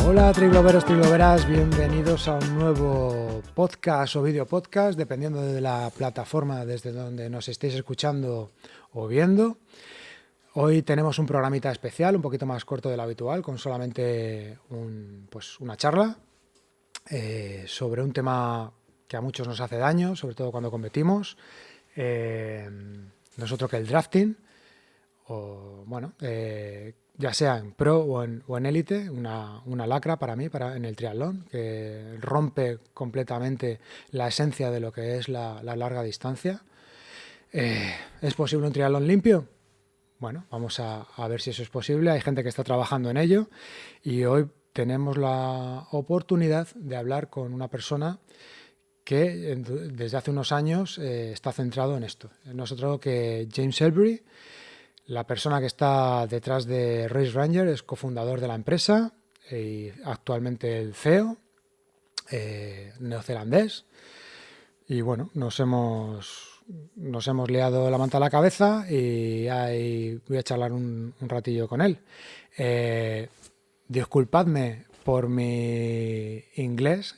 Hola trigloveros, trigloveras, bienvenidos a un nuevo podcast o vídeo podcast, dependiendo de la plataforma desde donde nos estéis escuchando o viendo. Hoy tenemos un programita especial, un poquito más corto de lo habitual, con solamente una charla sobre un tema que a muchos nos hace daño, sobre todo cuando competimos, no es otro que el drafting, ya sea en pro o en élite, una lacra para mí en el triatlón, que rompe completamente la esencia de lo que es la larga distancia. ¿Es posible un triatlón limpio? Bueno, vamos a ver si eso es posible. Hay gente que está trabajando en ello y hoy tenemos la oportunidad de hablar con una persona que desde hace unos años está centrado en esto. No es otro que James Elvery, la persona que está detrás de Race Ranger, es cofundador de la empresa y actualmente el CEO neozelandés. Y bueno, nos hemos liado la manta a la cabeza y ahí voy a charlar un ratillo con él. Disculpadme por mi inglés.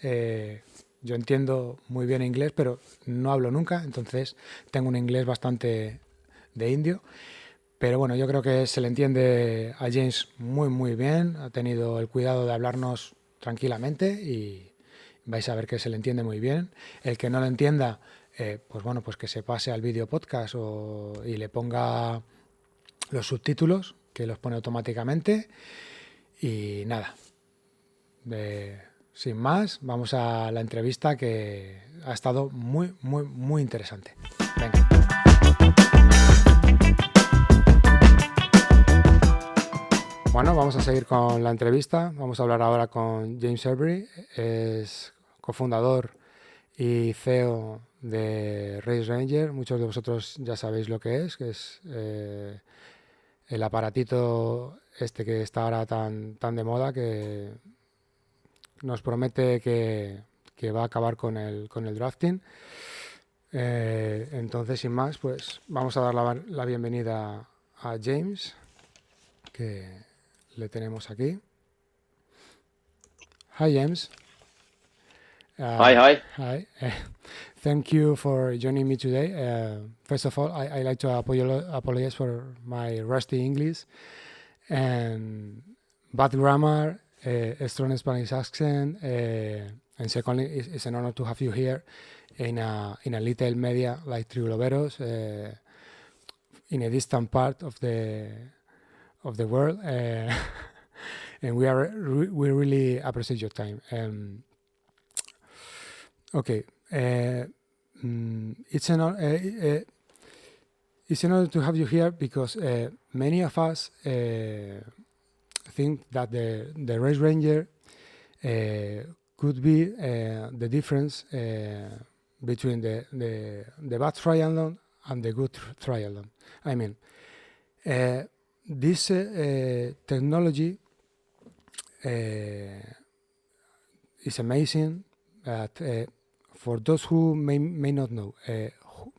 Yo entiendo muy bien inglés, pero no hablo nunca, entonces tengo un inglés bastante de indio. Pero bueno, yo creo que se le entiende a James muy bien. Ha tenido el cuidado de hablarnos tranquilamente y vais a ver que se le entiende muy bien. El que no lo entienda, pues que se pase al vídeo podcast y le ponga los subtítulos, que los pone automáticamente. Y nada, sin más, vamos a la entrevista, que ha estado muy interesante. Venga. Bueno, vamos a seguir con la entrevista. Vamos a hablar ahora con James Elvery. Es cofundador y CEO de Race Ranger. Muchos de vosotros ya sabéis lo que es el aparatito este que está ahora tan de moda, que nos promete que va a acabar con el drafting. Entonces, sin más, pues vamos a dar la bienvenida a James, que le tenemos aquí. Hi, James. Hi. Hi. Thank you for joining me today. First of all, I like to apologize for my rusty English and bad grammar, strong Spanish accent, and secondly, it's an honor to have you here in a little media like Trigloveros, in a distant part of the world, and we really appreciate your time. Okay, it's an honor to have you here because many of us think that the Race Ranger could be the difference between the bad triathlon and the good triathlon. I mean, this technology is amazing, but for those who may not know,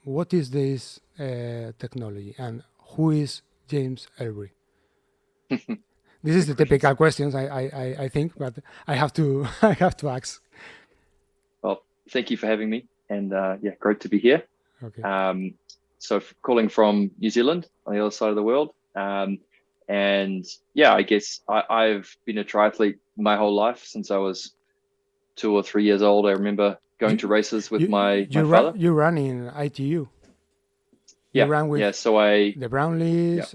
what is this technology and who is James Elvery? This is the typical questions I think, but I have to ask. Well, thank you for having me, and great to be here. Okay. So calling from New Zealand on the other side of the world, and I guess I've been a triathlete my whole life since I was 2 or 3 years old. I remember going to races with my father. You run in ITU. You ran with so the Brownlees,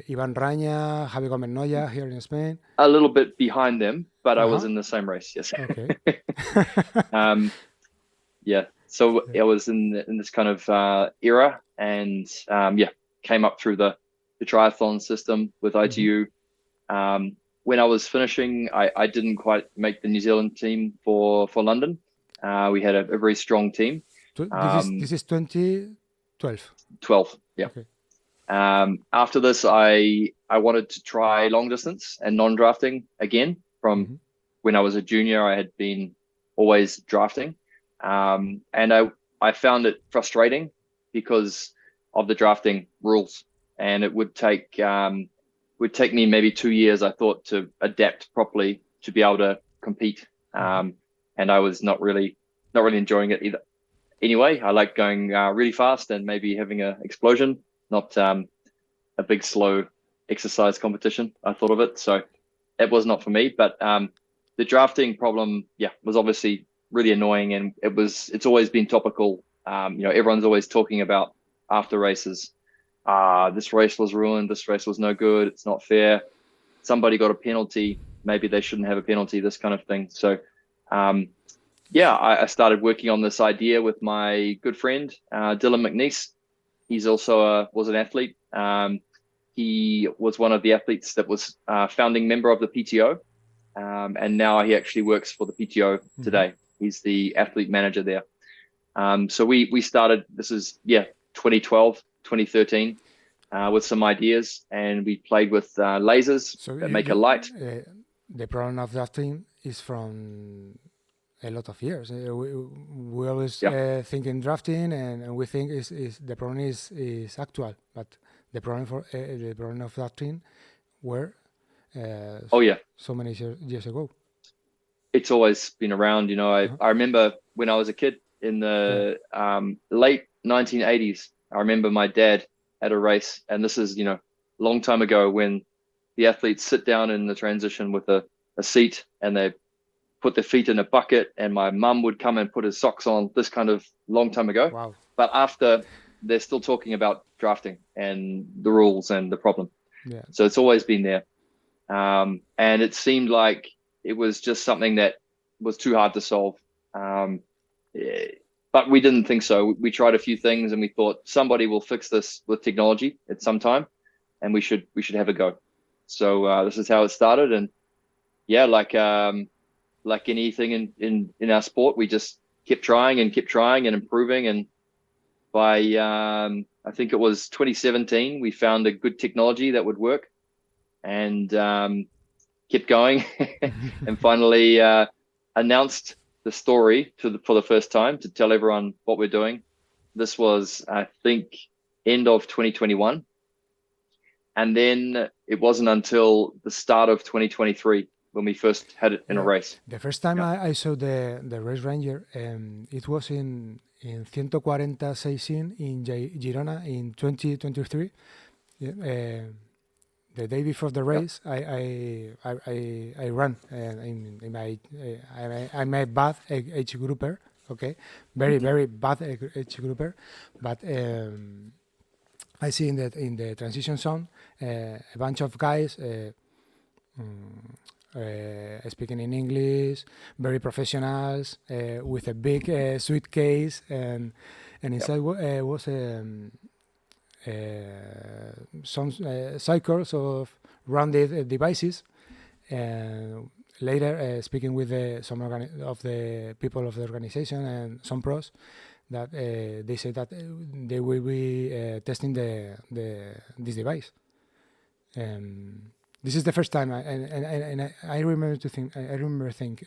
Ivan Raña, Javi Gómez Noya here in Spain. A little bit behind them, but I was in the same race. Yes. Okay. So I was in this kind of era, and came up through the triathlon system with ITU. When I was finishing, I didn't quite make the New Zealand team for London. We had a very strong team. This is 2012. 12, yeah. Okay. After this, I wanted to try long distance and non-drafting again. From when I was a junior, I had been always drafting. And I found it frustrating because of the drafting rules, and it would take me maybe 2 years, I thought, to adapt properly to be able to compete. And I was not really enjoying it either. Anyway, I like going really fast and maybe having an explosion, not a big slow exercise competition. I thought of it, so it was not for me. But the drafting problem, was obviously really annoying, and it's always been topical. Everyone's always talking about after races. This race was ruined. This race was no good. It's not fair. Somebody got a penalty. Maybe they shouldn't have a penalty. This kind of thing. So, I started working on this idea with my good friend Dylan McNeese. He's also was an athlete. He was one of the athletes that was founding member of the PTO, and now he actually works for the PTO today. He's the athlete manager there. So we started. This is 2012, 2013. With some ideas, and we played with lasers that make a light. The problem of drafting is from a lot of years. We always think in drafting, and we think is the problem is actual, but the problem of drafting were so many years ago. It's always been around. I remember when I was a kid in the late 1980s. I remember my dad at a race, and this is long time ago, when the athletes sit down in the transition with a seat and they put their feet in a bucket, and my mum would come and put his socks on. This kind of long time ago. Wow. But after, they're still talking about drafting and the rules and the problem. So it's always been there, and it seemed like it was just something that was too hard to solve. But we didn't think so. We tried a few things, and we thought somebody will fix this with technology at some time, and we should have a go. So this is how it started, and like anything in our sport, we just kept trying and improving. And by I think it was 2017, we found a good technology that would work, and kept going, and finally announced the story for the first time to tell everyone what we're doing. This was, I think, end of 2021. And then it wasn't until the start of 2023 when we first had it in a race. The first time I saw the Race Ranger, it was in 146 in Girona in 2023. The day before the race, I ran in my I'm a bad age grouper, okay, very bad age grouper, but I see in the transition zone a bunch of guys speaking in English, very professionals, with a big suitcase, and inside was some cycles of rounded devices. And later, speaking with some of the people of the organization and some pros, that they say that they will be testing this device. This is the first time, and I remember think,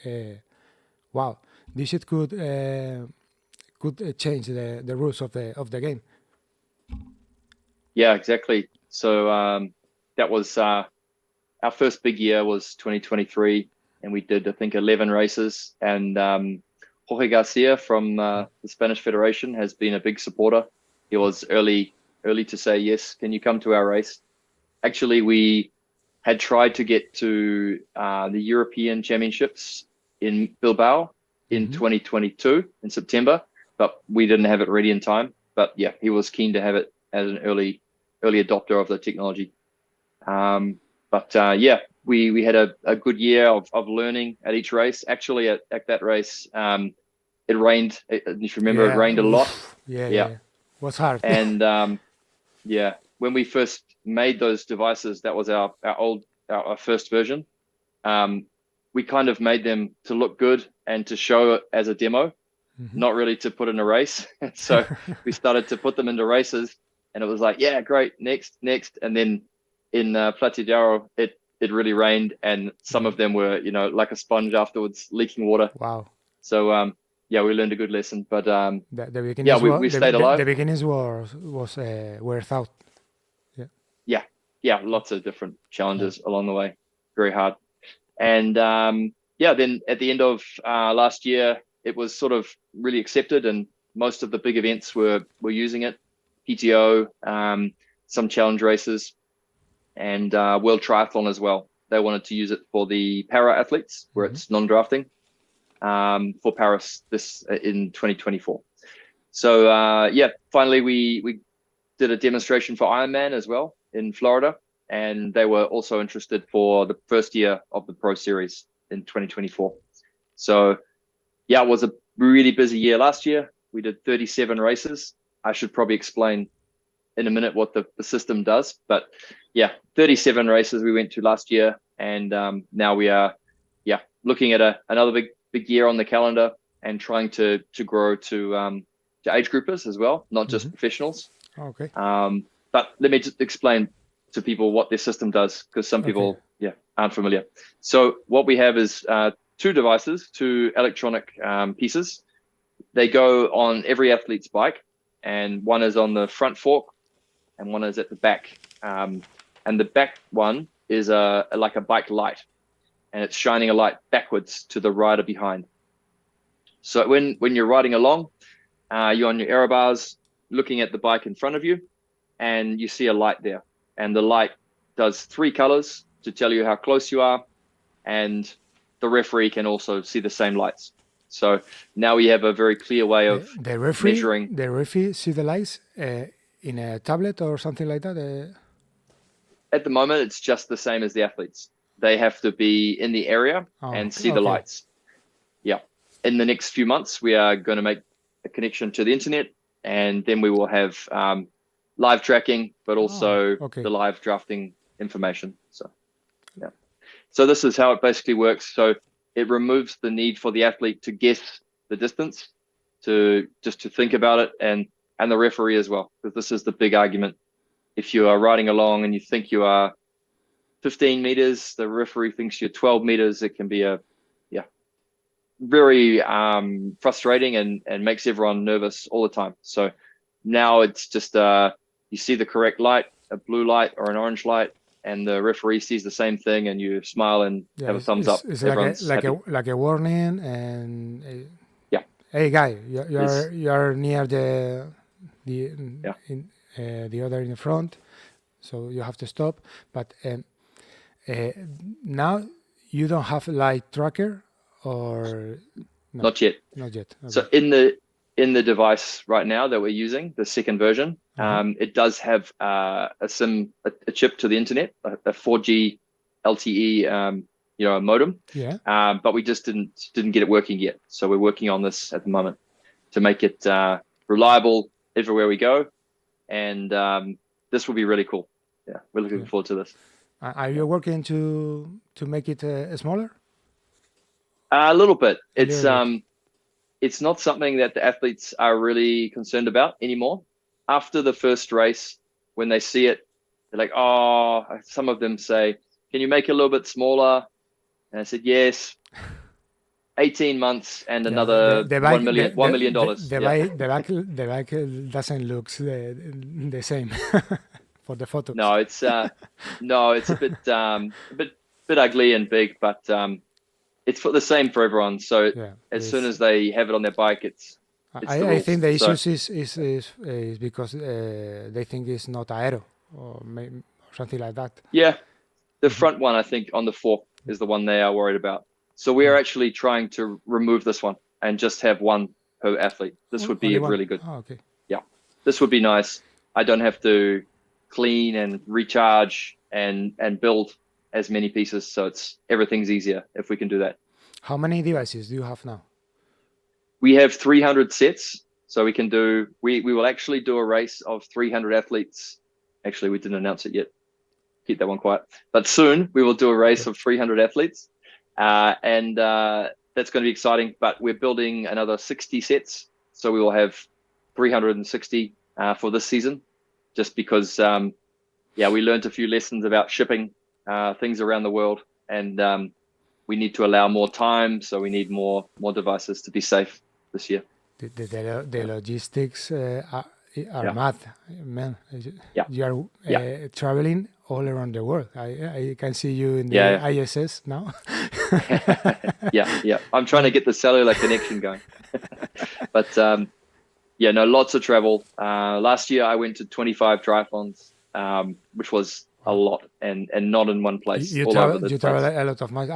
wow, this shit could change the rules of the game. Yeah, exactly. So that was our first big year was 2023, and we did, I think, 11 races. And Jorge Garcia from the Spanish Federation has been a big supporter. He was early to say, yes, can you come to our race? Actually, we had tried to get to the European Championships in Bilbao in 2022 in September, but we didn't have it ready in time. But yeah, he was keen to have it as an early adopter of the technology. We had a good year of learning at each race. Actually, at that race, it rained. If you remember, it rained a lot. Yeah. It was hard. And when we first made those devices, that was our first version. We kind of made them to look good and to show it as a demo, not really to put in a race. So we started to put them into races, and it was like, yeah, great, next. And then in Platidaro, it really rained, and some of them were, like a sponge afterwards, leaking water. Wow. So we learned a good lesson. But the beginnings we stayed alive. The beginnings were thought. Yeah, lots of different challenges along the way. Very hard. And yeah, then at the end of last year, it was sort of really accepted, and most of the big events were using it. PTO, some challenge races, and World Triathlon as well. They wanted to use it for the para athletes, where it's non-drafting, for Paris in 2024. So yeah, finally we did a demonstration for Ironman as well in Florida, and they were also interested for the first year of the Pro Series in 2024. So yeah, it was a really busy year last year. We did 37 races. I should probably explain in a minute what the system does, but yeah, 37 races we went to last year, and now we are looking at another big year on the calendar, and trying to grow to age groupers as well, not just professionals. Okay. But let me just explain to people what this system does, because some people aren't familiar. So what we have is two devices, two electronic pieces. They go on every athlete's bike, and one is on the front fork and one is at the back. And the back one is like a bike light, and it's shining a light backwards to the rider behind. So when you're riding along, you're on your aero bars looking at the bike in front of you, and you see a light there. And the light does 3 colors to tell you how close you are, and the referee can also see the same lights. So now we have a very clear way of measuring. The referee see the lights in a tablet or something like that? At the moment, it's just the same as the athletes. They have to be in the area and see the lights. Yeah. In the next few months, we are going to make a connection to the internet, and then we will have live tracking, but also the live drafting information. So, yeah. So this is how it basically works. So it removes the need for the athlete to guess the distance, to think about it, and the referee as well, because this is the big argument. If you are riding along and you think you are 15 meters, the referee thinks you're 12 meters. It can be very frustrating and makes everyone nervous all the time. So now it's just you see the correct light, a blue light or an orange light, and the referee sees the same thing, and you smile and have a thumbs up. It's like a warning, and hey guy, you're near the other in the front, so you have to stop. But now you don't have light tracker, or no? Not yet. Okay. So in the device right now that we're using, the second version, it does have a chip to the internet, a 4G LTE a modem. Yeah. But we just didn't get it working yet. So we're working on this at the moment to make it reliable everywhere we go, and this will be really cool. Yeah, we're looking forward to this. Are you working to make it smaller? A little bit. It's not something that the athletes are really concerned about anymore. After the first race, when they see it, they're like, oh, some of them say, can you make it a little bit smaller? And I said, yes. 18 months and another $1 million. The bike doesn't look the same for the photos. No, it's a bit ugly and big, but it's the same for everyone. So as soon as they have it on their bike, it's I think the issue is because they think it's not aero or something like that. Yeah, the front one, I think, on the fork is the one they are worried about. So we are actually trying to remove this one and just have one per athlete. This would be really good. Oh, okay. Yeah, this would be nice. I don't have to clean and recharge and build as many pieces. So everything's easier if we can do that. How many devices do you have now? We have 300 sets. So we will actually do a race of 300 athletes. Actually, we didn't announce it yet. Keep that one quiet. But soon we will do a race of 300 athletes. And that's going to be exciting, but we're building another 60 sets. So we will have 360 for this season, just because, we learned a few lessons about shipping things around the world, and we need to allow more time. So we need more devices to be safe this year. The logistics are mad, man. You are traveling all around the world. I can see you in the ISS now. Yeah. I'm trying to get the cellular connection going. But lots of travel. Last year I went to 25 triathlons, which was a lot, and not in one place. You travel a lot of miles.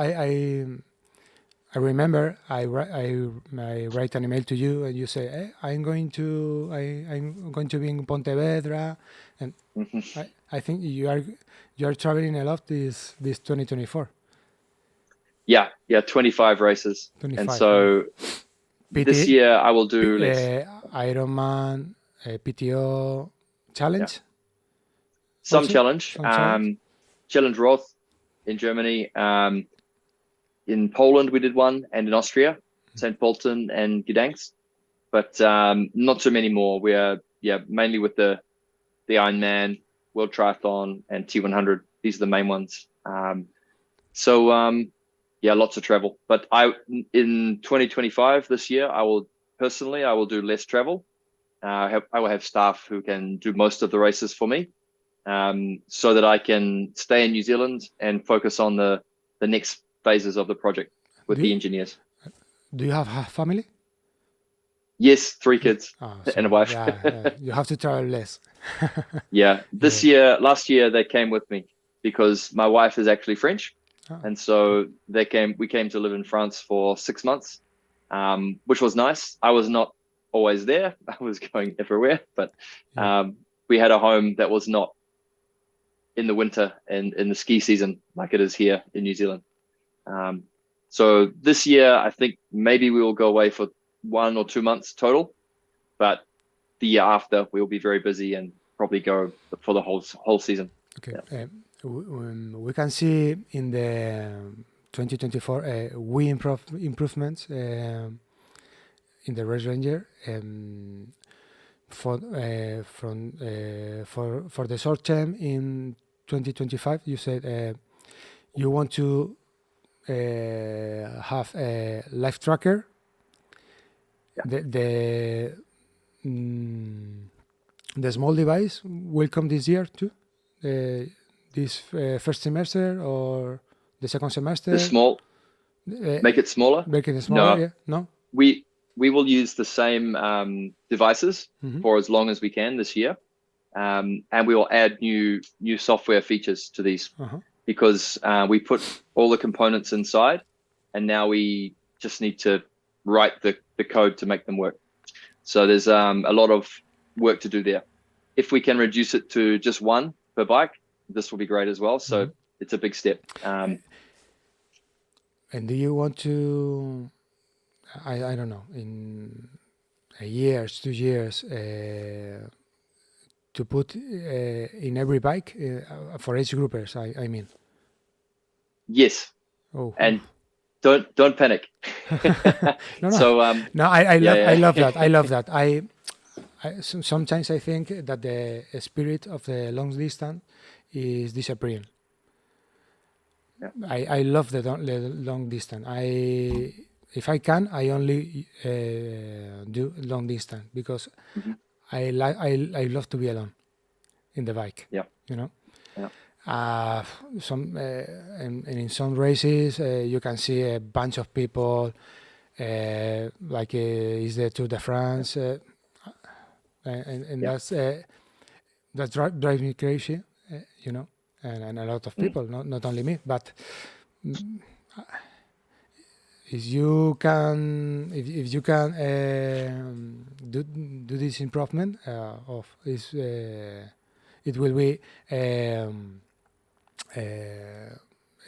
I remember I write an email to you and you say, hey, I'm going to be in Pontevedra, and I think you are traveling a lot this 2024. Yeah, 25 races. 25, and so this year I will do Ironman, PTO challenge. Some challenge. Challenge Roth in Germany. In Poland we did one, and in Austria, St. Pölten and Gdansk, but not too many more. We are mainly with the Ironman, World Triathlon, and T100. These are the main ones. Lots of travel. But in 2025 this year, I will do less travel. I will have staff who can do most of the races for me, so that I can stay in New Zealand and focus on the next phases of the project with the engineers. Do you have a family? Yes, 3 kids and a wife. You have to travel less. Last year they came with me because my wife is actually French. And so we came to live in France for 6 months, which was nice. I was not always there. I was going everywhere, but we had a home that was not in the winter and in the ski season like it is here in New Zealand. So this year, I think maybe we will go away for 1 or 2 months total, but the year after we'll be very busy and probably go for the whole season. Okay. Yeah. We can see in the 2024 improvements in the race ranger for the short term in 2025. You said you want to have a life tracker. The small device will come this year too. This first semester or the second semester? The small, make it smaller? Make it smaller, No? We will use the same devices for as long as we can this year. And we will add new software features to these because we put all the components inside and now we just need to write the code to make them work. So there's a lot of work to do there. If we can reduce it to just one per bike, this will be great as well. So it's a big step. And do you want to, I don't know, in a year, 2 years, to put in every bike for age groupers, I mean? Yes. Oh. And don't panic. No. So I love that. I love that. Sometimes I think that the spirit of the long distance is disappearing. I love the long distance. If I can, I only do long distance because I love to be alone in the bike. Yeah. You know. Yeah. In some races you can see a bunch of people, like is the Tour de France, and that drives me crazy, you know, and a lot of people, not only me, but if you can do this improvement of this, it will be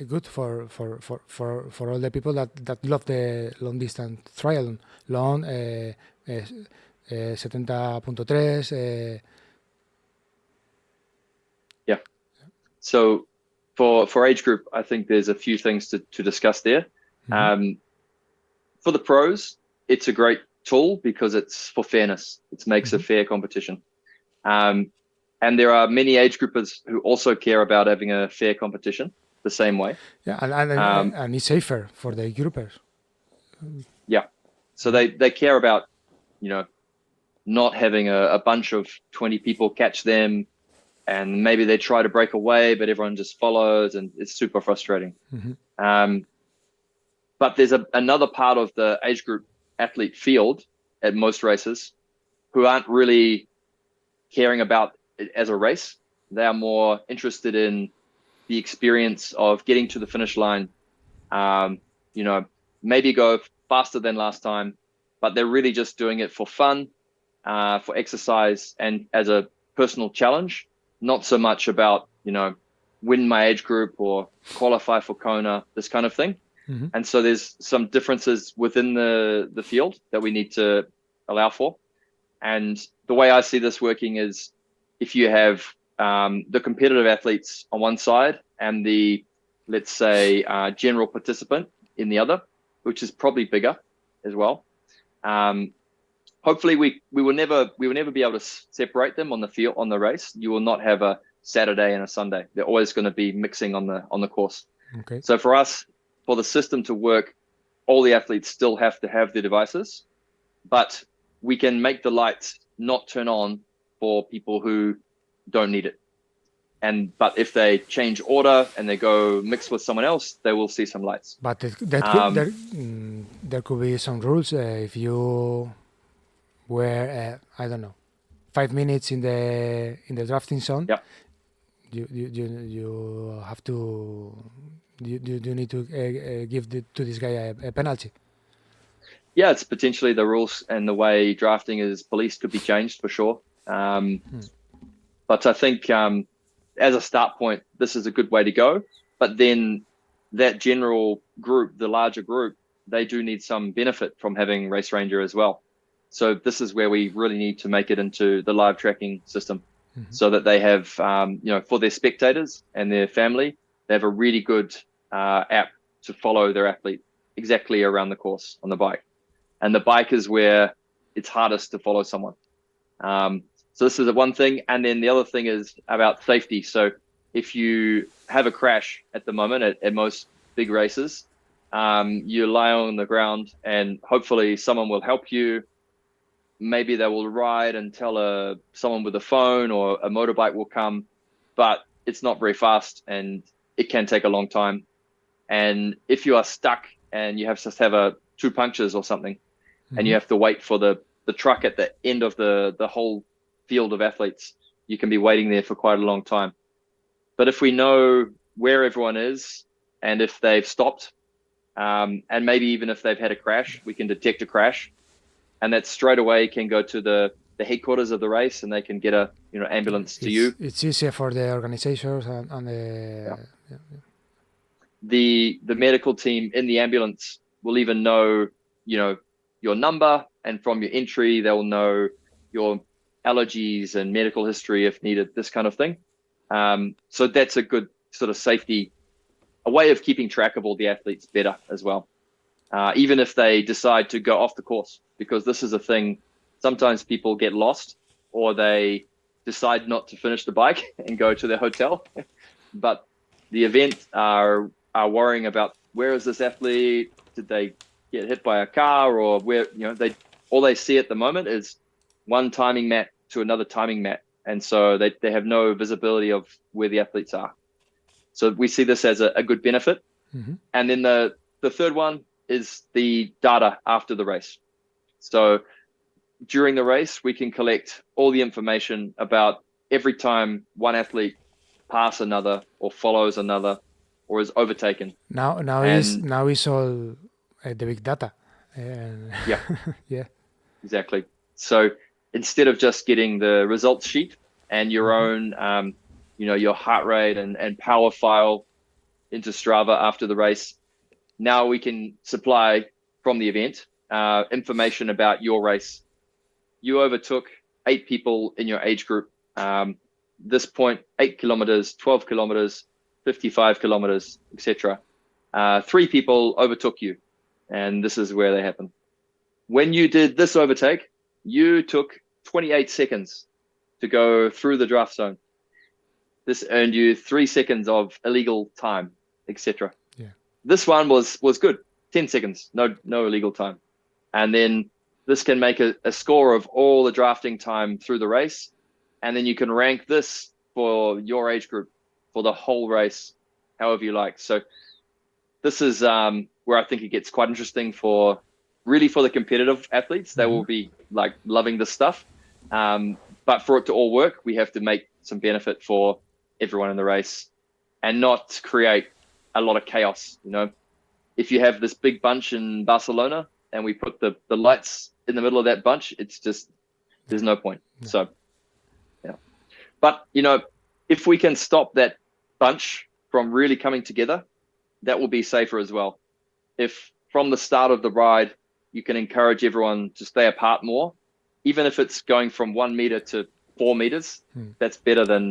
good for all the people that love the long distance triathlon, long 70.3. Yeah. So for age group, I think there's a few things to discuss there. For the pros, it's a great tool because it's for fairness. It makes a fair competition. And there are many age groupers who also care about having a fair competition the same way. Yeah, and it's safer for the groupers. Yeah. So they care about, not having a bunch of 20 people catch them, and maybe they try to break away, but everyone just follows, and it's super frustrating. But there's another part of the age group athlete field at most races who aren't really caring about it as a race. They are more interested in the experience of getting to the finish line, maybe go faster than last time, but they're really just doing it for fun, for exercise, and as a personal challenge, not so much about, win my age group or qualify for Kona, this kind of thing. And so there's some differences within the field that we need to allow for. And the way I see this working is if you have the competitive athletes on one side and the, let's say, general participant in the other, which is probably bigger as well. Hopefully we will never be able to separate them on the field, on the race. You will not have a Saturday and a Sunday. They're always going to be mixing on the course. Okay. So for us, for the system to work, all the athletes still have to have their devices, but we can make the lights not turn on for people who don't need it. But if they change order and they go mix with someone else, they will see some lights. But there could be some rules if you were I don't know, 5 minutes in the drafting zone. Yeah. You have to you need to give to this guy a penalty. Yeah, it's potentially the rules and the way drafting is policed could be changed for sure. But I think as a start point, this is a good way to go. But then that general group, the larger group, they do need some benefit from having Race Ranger as well. So this is where we really need to make it into the live tracking system so that they have, for their spectators and their family, they have a really good app to follow their athlete exactly around the course on the bike. And the bike is where it's hardest to follow someone. So this is the one thing. And then the other thing is about safety. So if you have a crash at the moment at most big races, you lie on the ground and hopefully someone will help you. Maybe they will ride and tell someone with a phone, or a motorbike will come, but it's not very fast and it can take a long time. And if you are stuck and you have to have 2 punctures or something, and you have to wait for the truck at the end of the whole field of athletes, you can be waiting there for quite a long time. But if we know where everyone is and if they've stopped, and maybe even if they've had a crash, we can detect a crash, and that straight away can go to the headquarters of the race, and they can get a ambulance to you. It's easier for the organizers and the medical team in the ambulance will even know your number, and from your entry they will know your allergies and medical history if needed, this kind of thing. So that's a good sort of safety, a way of keeping track of all the athletes better as well. Even if they decide to go off the course, because this is a thing, sometimes people get lost or they decide not to finish the bike and go to their hotel. But the event are worrying about, where is this athlete? Did they get hit by a car, or where, all they see at the moment is one timing mat to another timing mat. And so they have no visibility of where the athletes are. So we see this as a good benefit. And then the third one is the data after the race. So during the race, we can collect all the information about every time one athlete passes another or follows another or is overtaken. Now is all the big data. Yeah. Yeah. Exactly. So instead of just getting the results sheet and your own, your heart rate and power file into Strava after the race, now we can supply from the event information about your race. You overtook 8 people in your age group. This point, 8 kilometers, 12 kilometers, 55 kilometers, etc. 3 people overtook you, and this is where they happen. When you did this overtake, you took 28 seconds to go through the draft zone. This earned you 3 seconds of illegal time, etc. Yeah. This one was good, 10 seconds, no illegal time. And then this can make a score of all the drafting time through the race. And then you can rank this for your age group for the whole race, however you like. So this is where I think it gets quite interesting for the competitive athletes. They will be like loving this stuff. But for it to all work, we have to make some benefit for everyone in the race and not create a lot of chaos. You know, if you have this big bunch in Barcelona and we put the lights in the middle of that bunch, it's just, there's no point. Yeah. So, yeah. But, you know, if we can stop that bunch from really coming together, that will be safer as well. If from the start of the ride, you can encourage everyone to stay apart more, even if it's going from 1 meter to 4 meters, that's better than,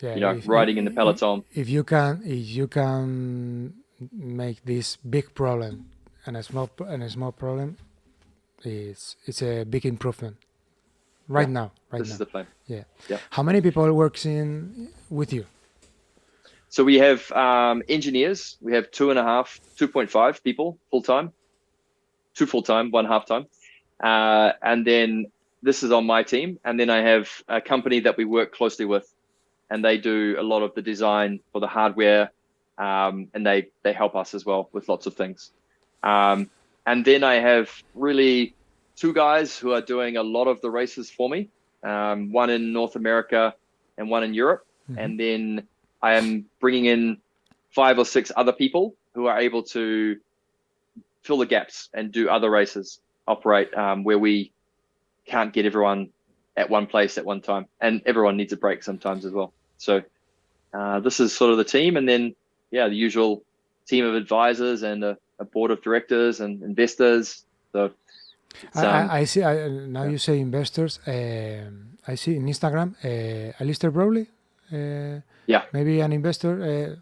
you know, riding in the peloton. If you can make this big problem and a small problem, it's a big improvement. Right now. This is the plan. Yeah. How many people works with you? So we have engineers. We have 2.5 people full-time. 2 full-time, 1 half-time. And then this is on my team. And then I have a company that we work closely with. And they do a lot of the design for the hardware. And they help us as well with lots of things. And then I have really 2 guys who are doing a lot of the races for me. One in North America and one in Europe. And then I am bringing in 5 or 6 other people who are able to fill the gaps and do other races, operate where we can't get everyone at one place at one time. And everyone needs a break sometimes as well. So this is sort of the team. And then, the usual team of advisors and a board of directors and investors. So I see. Now you say investors. I see in Instagram, Alistair Browley. Maybe an investor.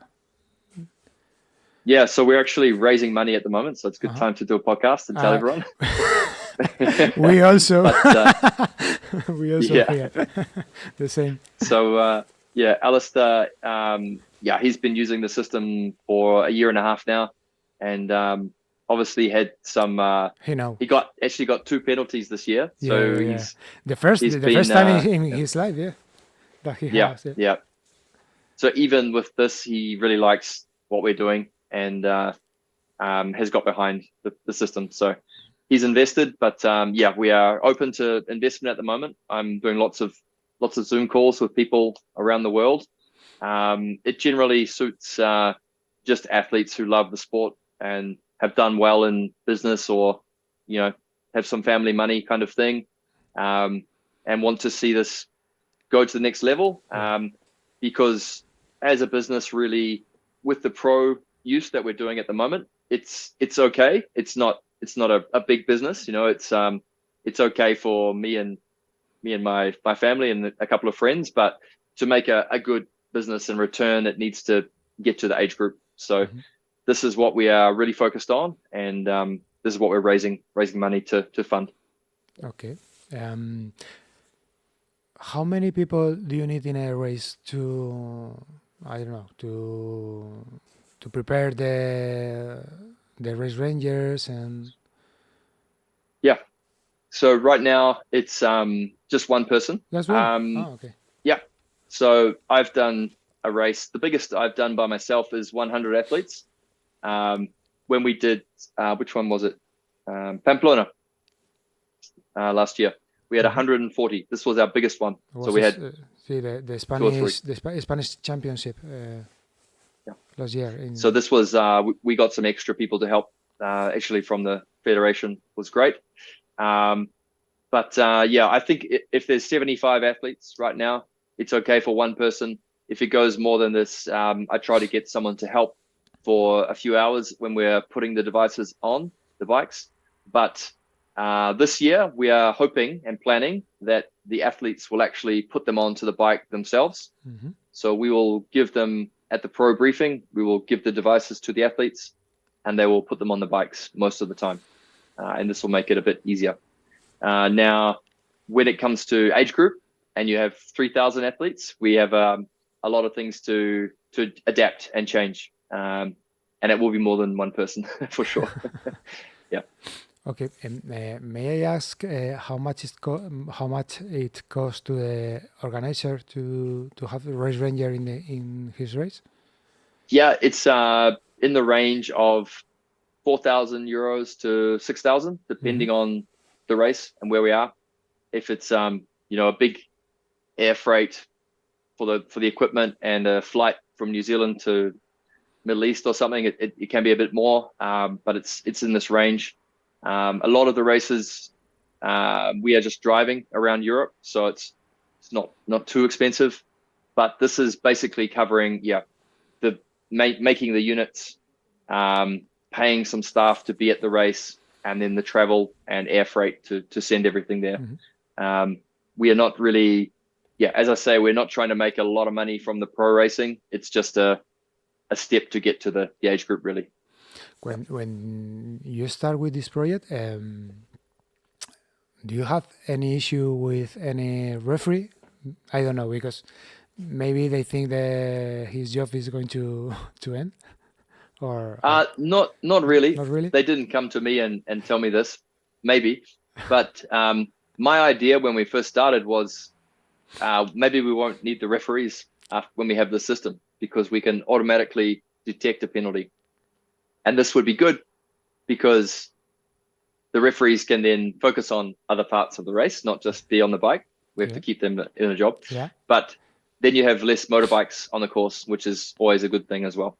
So we're actually raising money at the moment. So it's a good time to do a podcast and tell everyone. We also. We also the same. So Alistair, he's been using the system for 1.5 years now, and obviously had some. He got 2 penalties this year. So he's the first time in his life, that he has. So even with this, he really likes what we're doing and has got behind the system. So he's invested, but we are open to investment at the moment. I'm doing lots of Zoom calls with people around the world. It generally suits just athletes who love the sport and have done well in business or, have some family money kind of thing, and want to see this go to the next level. Because as a business, really, with the pro use that we're doing at the moment, it's okay. It's not a big business, it's okay for me and my family and a couple of friends, but to make a good business in return, it needs to get to the age group. So this is what we are really focused on, and this is what we're raising money to fund. Okay. How many people do you need in a race to prepare the race rangers and? So right now it's just one person. That's one. Okay. So I've done a race. The biggest I've done by myself is 100 athletes. When we did, which one was it? Pamplona last year. We had 140. This was our biggest one. So we had the Spanish championship last year. So this was we got some extra people to help. Actually, from the federation, was great. But I think if there's 75 athletes right now, it's okay for one person. If it goes more than this, I try to get someone to help for a few hours when we're putting the devices on the bikes. But this year, we are hoping and planning that the athletes will actually put them onto the bike themselves. So we will give them at the pro briefing, we will give the devices to the athletes and they will put them on the bikes most of the time. And this will make it a bit easier. Now, when it comes to age group and you have 3,000 athletes, we have a lot of things to adapt and change. And it will be more than one person for sure. Okay, and may I ask how much it costs to the organizer to have a race ranger in his race? Yeah, it's in the range of 4,000 euros to 6,000, Mm-hmm. depending on the race and where we are. If it's a big air freight for the equipment and a flight from New Zealand to Middle East or something, it can be a bit more, but it's in this range. A lot of the races we are just driving around Europe, so it's not too expensive. But this is basically covering the making the units, paying some staff to be at the race, and then the travel and air freight to send everything there. Mm-hmm. We are not really, as I say, we're not trying to make a lot of money from the pro racing. It's just a step to get to the age group, really. When you start with this project, do you have any issue with any referee? I don't know, because maybe they think that his job is going to end, or not really. not really. They didn't come to me and tell me this, maybe, but my idea when we first started was maybe we won't need the referees when we have the system, because we can automatically detect a penalty, and this would be good because the referees can then focus on other parts of the race, not just be on the bike. We have to keep them in a job. Yeah. But then you have less motorbikes on the course, which is always a good thing as well.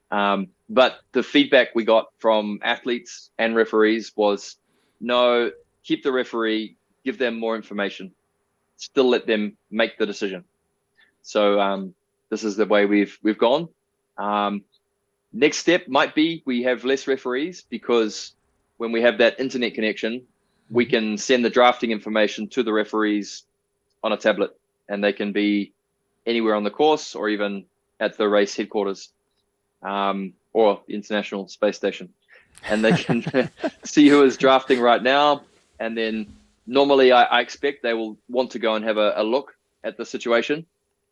But the feedback we got from athletes and referees was, no, keep the referee, give them more information, still let them make the decision. So this is the way we've gone. Next step might be we have less referees, because when we have that internet connection, we can send the drafting information to the referees on a tablet, and they can be anywhere on the course or even at the race headquarters, or the International Space Station, and they can see who is drafting right now. And then normally I expect they will want to go and have a look at the situation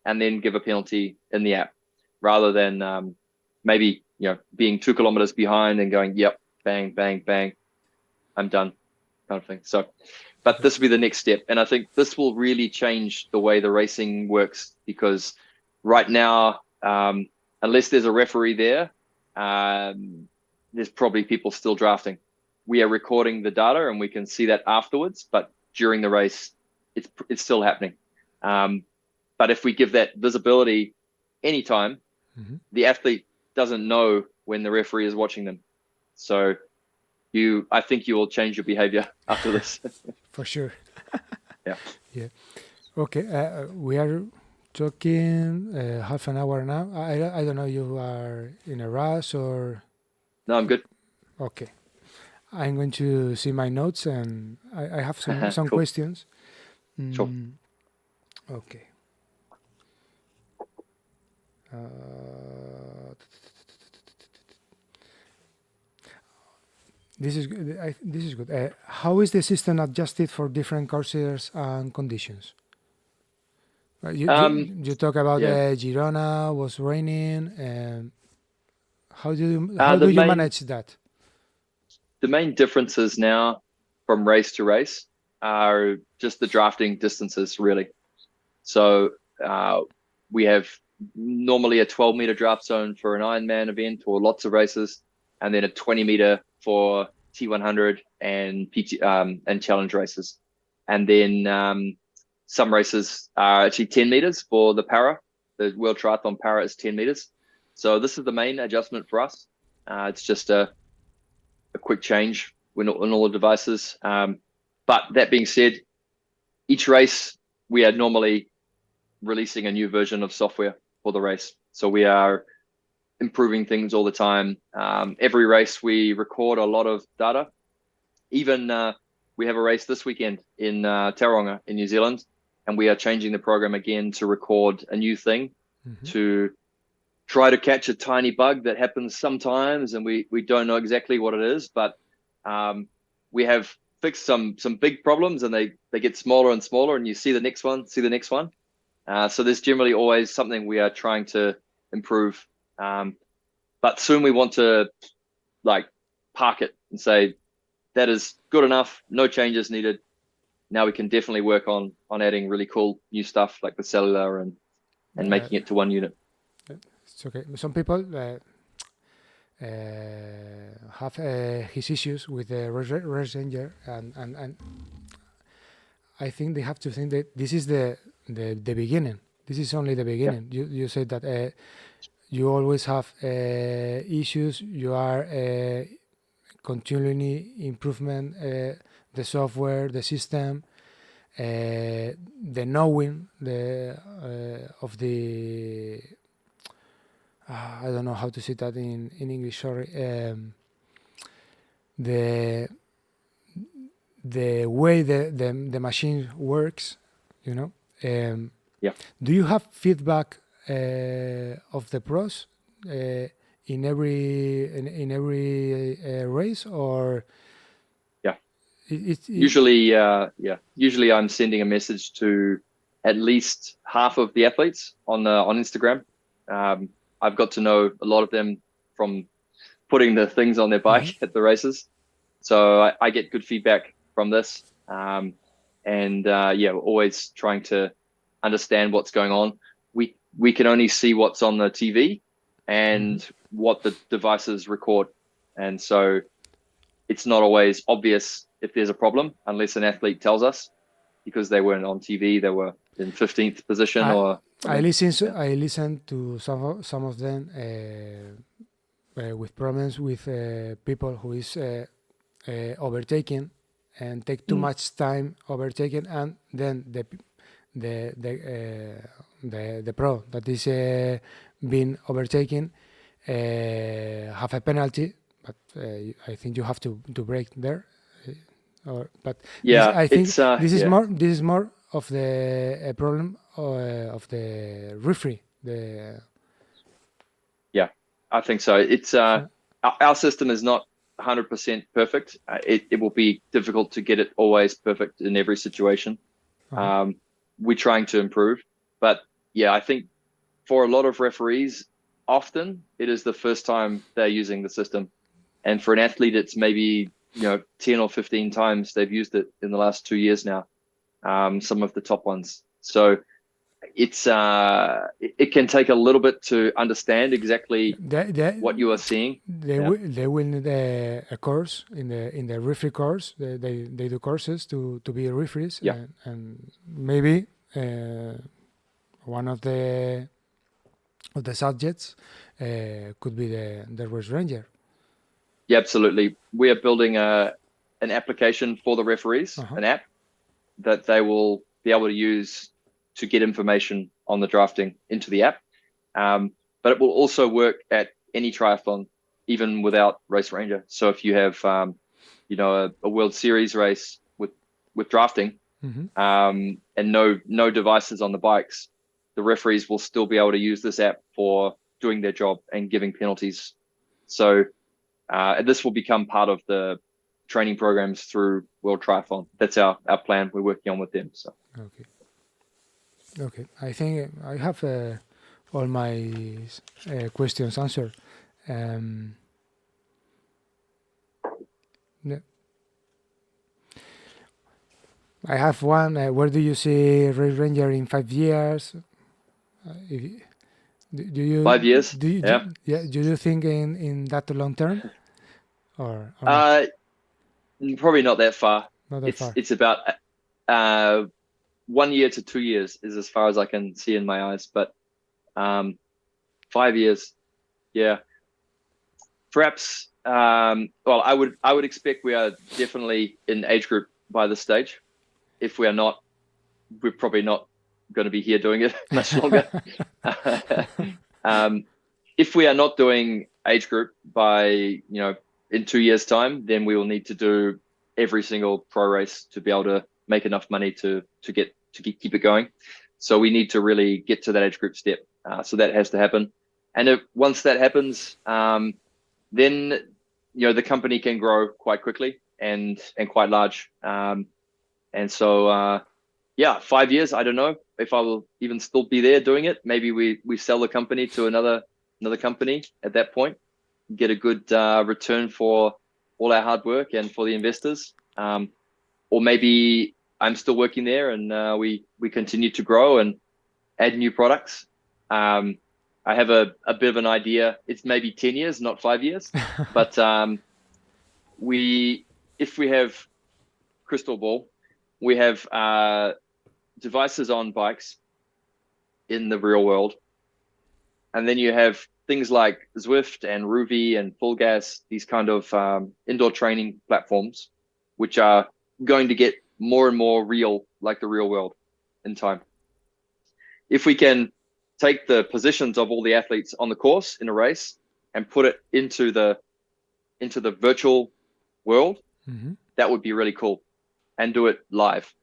and then give a penalty in the app, rather than maybe being 2 kilometers behind and going, yep, bang, bang, bang, I'm done, kind of thing. So, but this will be the next step. And I think this will really change the way the racing works, because right now, unless there's a referee there, there's probably people still drafting. We are recording the data and we can see that afterwards, but during the race, it's still happening. But if we give that visibility anytime, the athlete doesn't know when the referee is watching them. So I think you will change your behavior after this. For sure. Yeah. Yeah. Okay. We are talking half an hour now. I don't know, you are in a rush or... No, I'm good. Okay. I'm going to see my notes, and I have some Cool. questions. Sure. Okay. This is good. This is good. How is the system adjusted for different courses and conditions? You talk about Girona was raining, and how do you manage that? The main differences now from race to race are just the drafting distances, really. So we have normally a 12-meter draft zone for an Ironman event or lots of races, and then a 20-meter for T100 and PT and challenge races. And then some races are actually 10 meters for the para. The World Triathlon Para is 10 meters. So this is the main adjustment for us. It's just a quick change in all the devices. But that being said, each race we are normally releasing a new version of software for the race. So we are improving things all the time. Every race we record a lot of data. Even we have a race this weekend in Tauranga in New Zealand, and we are changing the program again to record a new thing to try to catch a tiny bug that happens sometimes, and we don't know exactly what it is, but we have fixed some big problems, and they get smaller and smaller, and you see the next one. So there's generally always something we are trying to improve. But soon we want to park it and say, that is good enough. No changes needed. Now we can definitely work on adding really cool new stuff like the cellular and making it to one unit. It's okay. Some people have his issues with the race ranger, and I think they have to think that this is the beginning. This is only the beginning. Yeah. You said that you always have issues. You are continually improvement the software, the system, the knowing of the I don't know how to say that in English. Sorry, the way the machine works, you know. Yeah. Do you have feedback of the pros in every race, or? Yeah. Usually I'm sending a message to at least half of the athletes on Instagram. I've got to know a lot of them from putting the things on their bike at the races. So I get good feedback from this. We're always trying to understand what's going on. We can only see what's on the TV and what the devices record. And so it's not always obvious if there's a problem unless an athlete tells us, because they weren't on TV, they were in 15th position or something. I listen to some of them with problems with people who is overtaking and take too much time overtaking, and then the pro that is being overtaken have a penalty, but I think you have to break there. I think this is more of the problem of the referee. I think so. It's our system is not 100% perfect. It will be difficult to get it always perfect in every situation. We're trying to improve, but I think for a lot of referees, often it is the first time they're using the system, and for an athlete, it's maybe 10 or 15 times they've used it in the last 2 years now. Some of the top ones. So it's it can take a little bit to understand exactly what you are seeing. They will need a course in the referee course. They do courses to be referees, and maybe one of the subjects could be the race ranger. Yeah, absolutely. We are building an application for the referees, an app that they will be able to use to get information on the drafting into the app. But it will also work at any triathlon, even without Race Ranger. So if you have, a World Series race with drafting, and no devices on the bikes, the referees will still be able to use this app for doing their job and giving penalties. So this will become part of the training programs through World Triathlon. That's our plan. We're working on with them. So okay. I think I have all my questions answered. I have one. Where do you see Race Ranger in 5 years? Do you 5 years? Do you think in that long term, or not? Probably not that far. Not that far. It's about 1 year to 2 years is as far as I can see in my eyes. But 5 years, perhaps. I would expect we are definitely in age group by this stage. If we are not, we're probably not going to be here doing it much longer. If we are not doing age group by in 2 years' time, then we will need to do every single pro race to be able to make enough money to keep it going. So we need to really get to that age group step. So that has to happen. And once that happens, then the company can grow quite quickly and quite large. And so 5 years, I don't know if I will even still be there doing it. Maybe we sell the company to another company at that point, get a good return for all our hard work and for the investors. Or maybe I'm still working there and we continue to grow and add new products. I have a bit of an idea. It's maybe 10 years, not 5 years. But if we have crystal ball, we have devices on bikes in the real world. And then you have things like Zwift and Ruby and Full Gas, these kind of indoor training platforms, which are going to get more and more real, like the real world in time. If we can take the positions of all the athletes on the course in a race and put it into the virtual world, that would be really cool, and do it live.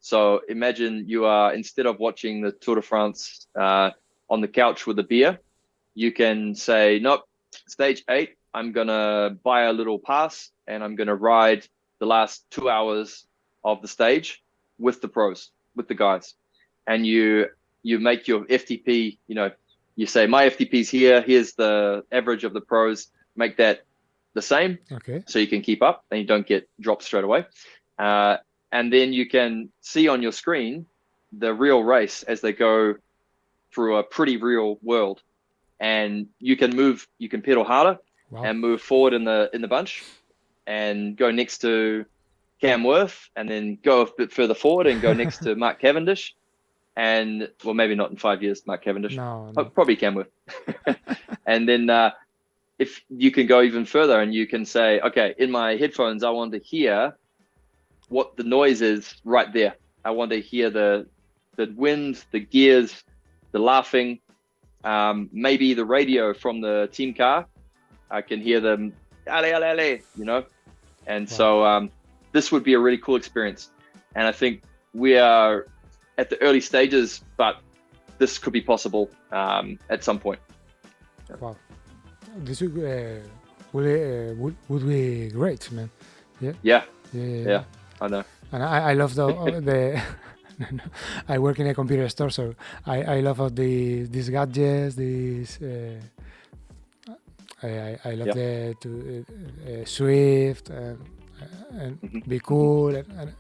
So imagine you are, instead of watching the Tour de France on the couch with a beer, you can say, nope, stage 8, I'm going to buy a little pass and I'm going to ride the last 2 hours of the stage with the pros, with the guys. And you make your FTP, you say, my FTP's here, here's the average of the pros, make that the same. Okay. So you can keep up and you don't get dropped straight away. And then you can see on your screen the real race as they go through a pretty real world. And you can pedal harder. Wow. And move forward in the bunch and go next to Cam Worth, and then go a bit further forward and go next to Mark Cavendish. And well, maybe not in 5 years, Mark Cavendish. No. Probably Cam Worth. And then if you can go even further and you can say, okay, in my headphones, I want to hear what the noise is right there. I want to hear the wind, the gears, the laughing, maybe the radio from the team car. I can hear them, ale, ale, ale, And wow. So this would be a really cool experience. And I think we are at the early stages, but this could be possible at some point. Wow. This would be great, man. Yeah. I know. And I love the I work in a computer store, so I love all these gadgets, these. I love the Swift and be cool and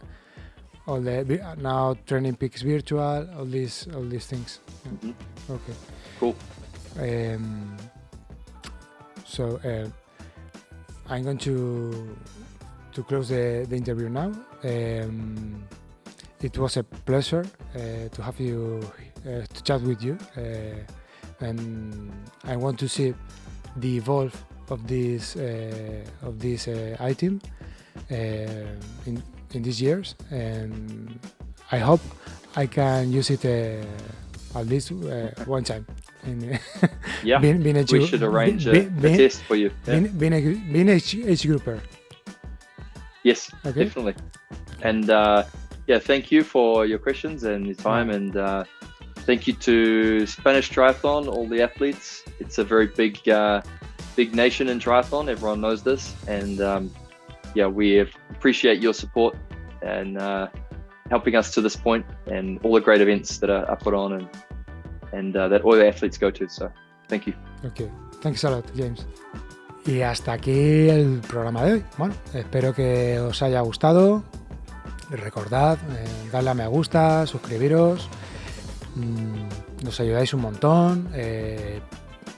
all the now Training Peaks virtual, all these things. Yeah. Okay. Cool. So I'm going to close the interview now. It was a pleasure to have you to chat with you, and I want to see the evolve of this item in these years, and I hope I can use it at least one time. We should arrange a test for you. Being age grouper. Yes, okay. Definitely. And thank you for your questions and your time, and thank you to Spanish Triathlon, all the athletes. It's a very big nation in triathlon. Everyone knows this, and we appreciate your support and helping us to this point, and all the great events that are put on and that all the athletes go to. So, thank you. Okay, thanks a lot, James. Y hasta aquí el programa de hoy. Bueno, espero que os haya gustado. Recordad, darle a me gusta, suscribiros. Nos ayudáis un montón.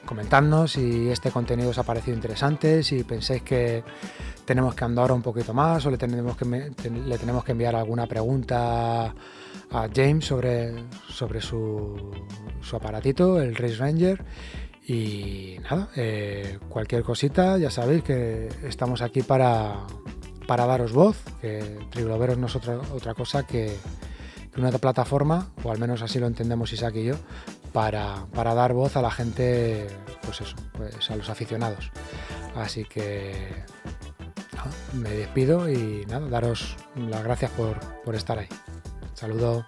Comentadnos si este contenido os ha parecido interesante, si pensáis que tenemos que andar un poquito más o le tenemos que enviar alguna pregunta a James sobre su aparatito, el Race Ranger. Y nada, cualquier cosita, ya sabéis que estamos aquí para daros voz, que Trigloveros no es otra cosa que una plataforma, o al menos así lo entendemos Isaac y yo, para dar voz a la gente, pues a los aficionados. Así que me despido y nada, daros las gracias por estar ahí. Saludos.